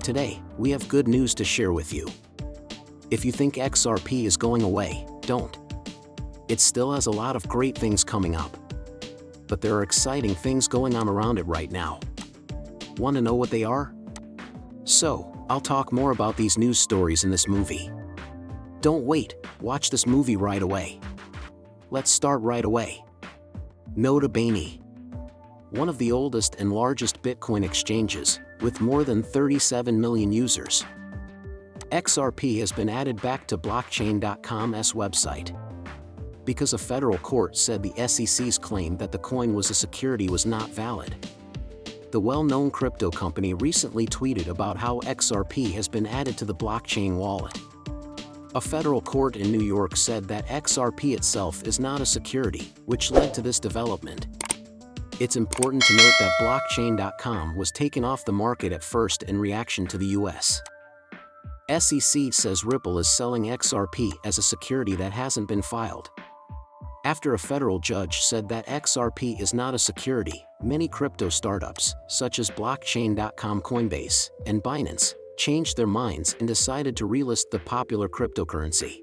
Today, we have good news to share with you. If you think XRP is going away, don't. It still has a lot of great things coming up. But there are exciting things going on around it right now. Want to know what they are? So, I'll talk more about these news stories in this movie. Don't wait, watch this movie right away. Let's start right away. Nota bene. One of the oldest and largest Bitcoin exchanges, with more than 37 million users. XRP has been added back to blockchain.com's website. Because a federal court said the SEC's claim that the coin was a security was not valid. The well-known crypto company recently tweeted about how XRP has been added to the blockchain wallet. A federal court in New York said that XRP itself is not a security, which led to this development. It's important to note that blockchain.com was taken off the market at first in reaction to the US. SEC says Ripple is selling XRP as a security that hasn't been filed. After a federal judge said that XRP is not a security, many crypto startups, such as blockchain.com, Coinbase, and Binance, changed their minds and decided to relist the popular cryptocurrency.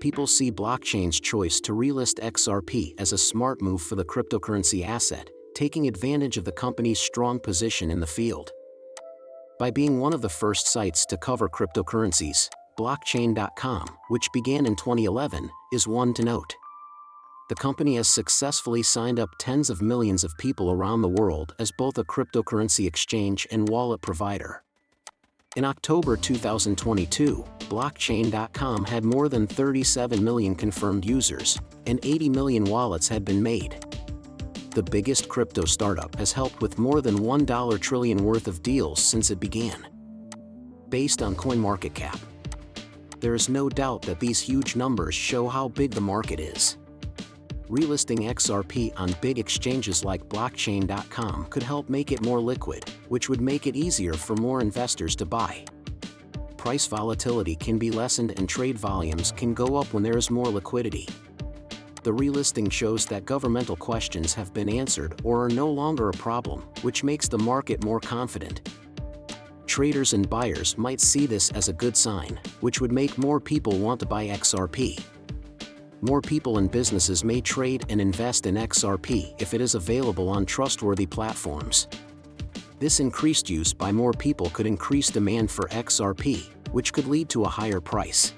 People see blockchain's choice to relist XRP as a smart move for the cryptocurrency asset, taking advantage of the company's strong position in the field. By being one of the first sites to cover cryptocurrencies, blockchain.com, which began in 2011, is one to note. The company has successfully signed up tens of millions of people around the world as both a cryptocurrency exchange and wallet provider. In October 2022, blockchain.com had more than 37 million confirmed users, and 80 million wallets had been made. The biggest crypto startup has helped with more than $1 trillion worth of deals since it began. Based on CoinMarketCap, there is no doubt that these huge numbers show how big the market is. Relisting XRP on big exchanges like blockchain.com could help make it more liquid, which would make it easier for more investors to buy. Price volatility can be lessened and trade volumes can go up when there is more liquidity. The relisting shows that governmental questions have been answered or are no longer a problem, which makes the market more confident. Traders and buyers might see this as a good sign, which would make more people want to buy XRP. More people and businesses may trade and invest in XRP if it is available on trustworthy platforms. This increased use by more people could increase demand for XRP, which could lead to a higher price.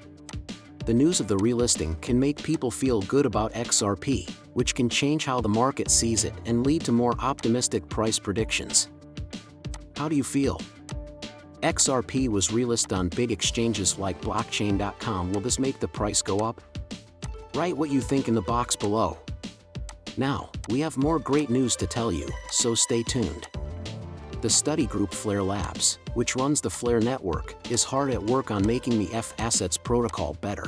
The news of the relisting can make people feel good about XRP, which can change how the market sees it and lead to more optimistic price predictions. How do you feel? XRP was relisted on big exchanges like blockchain.com. Will this make the price go up? Write what you think in the box below. Now, we have more great news to tell you, so stay tuned. The study group Flare Labs, which runs the Flare network, is hard at work on making the F-Assets protocol better.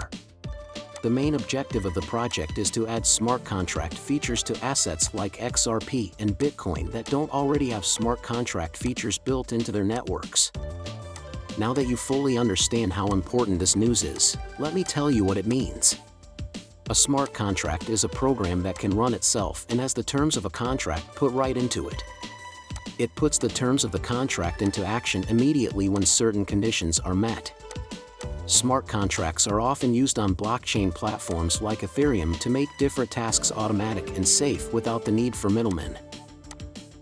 The main objective of the project is to add smart contract features to assets like XRP and Bitcoin that don't already have smart contract features built into their networks. Now that you fully understand how important this news is, let me tell you what it means. A smart contract is a program that can run itself and has the terms of a contract put right into it. It puts the terms of the contract into action immediately when certain conditions are met. Smart contracts are often used on blockchain platforms like Ethereum to make different tasks automatic and safe without the need for middlemen.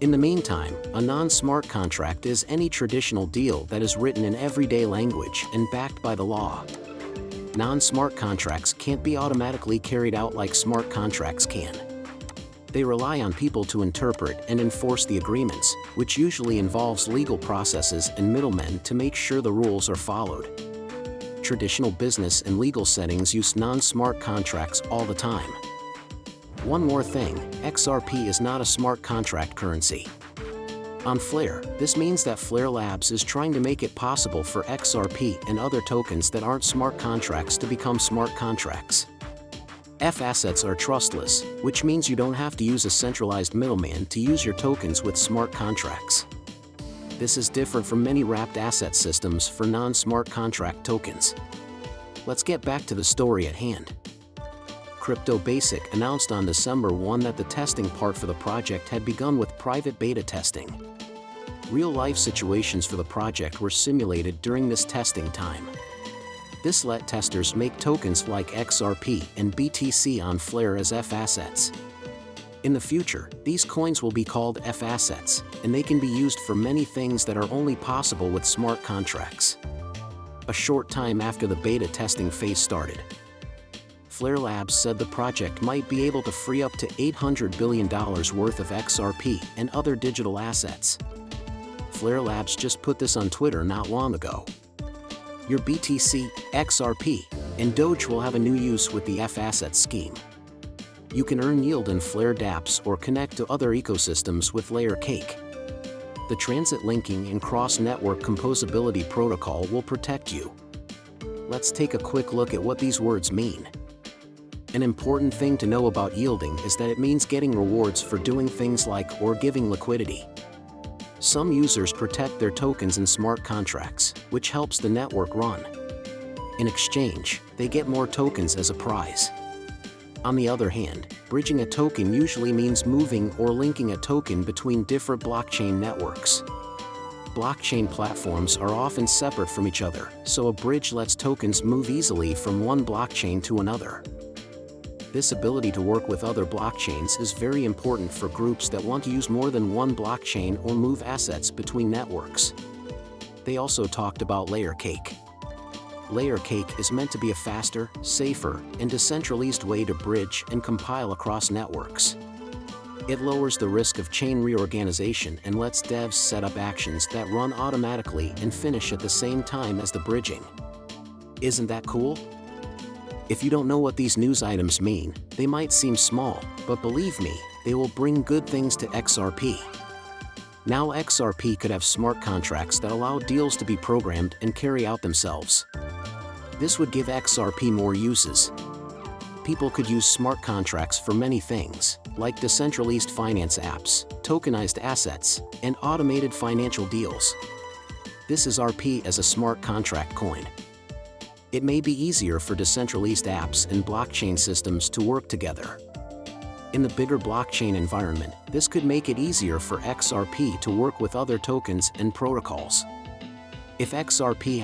In the meantime, a non-smart contract is any traditional deal that is written in everyday language and backed by the law. Non-smart contracts can't be automatically carried out like smart contracts can. They rely on people to interpret and enforce the agreements, which usually involves legal processes and middlemen to make sure the rules are followed. Traditional business and legal settings use non-smart contracts all the time. One more thing, XRP is not a smart contract currency. On Flare, this means that Flare Labs is trying to make it possible for XRP and other tokens that aren't smart contracts to become smart contracts. F-Assets are trustless, which means you don't have to use a centralized middleman to use your tokens with smart contracts. This is different from many wrapped asset systems for non-smart contract tokens. Let's get back to the story at hand. Crypto Basic announced on December 1 that the testing part for the project had begun with private beta testing. Real-life situations for the project were simulated during this testing time. This let testers make tokens like XRP and BTC on Flare as F-assets. In the future, these coins will be called F-assets, and they can be used for many things that are only possible with smart contracts. A short time after the beta testing phase started, Flare Labs said the project might be able to free up to $800 billion worth of XRP and other digital assets. Flare Labs just put this on Twitter not long ago. Your BTC, XRP, and Doge will have a new use with the F-asset scheme. You can earn yield in Flare dApps or connect to other ecosystems with Layer Cake. The transit linking and cross-network composability protocol will protect you. Let's take a quick look at what these words mean. An important thing to know about yielding is that it means getting rewards for doing things like or giving liquidity. Some users protect their tokens in smart contracts, which helps the network run. In exchange, they get more tokens as a prize. On the other hand, bridging a token usually means moving or linking a token between different blockchain networks. Blockchain platforms are often separate from each other, so a bridge lets tokens move easily from one blockchain to another. This ability to work with other blockchains is very important for groups that want to use more than one blockchain or move assets between networks. They also talked about Layer Cake. Layer Cake is meant to be a faster, safer, and decentralized way to bridge and compile across networks. It lowers the risk of chain reorganization and lets devs set up actions that run automatically and finish at the same time as the bridging. Isn't that cool? If you don't know what these news items mean, they might seem small, but believe me, they will bring good things to XRP. Now XRP could have smart contracts that allow deals to be programmed and carry out themselves. This would give XRP more uses. People could use smart contracts for many things, like decentralized finance apps, tokenized assets, and automated financial deals. This is RP as a smart contract coin. It may be easier for decentralized apps and blockchain systems to work together. In the bigger blockchain environment, this could make it easier for XRP to work with other tokens and protocols. If XRP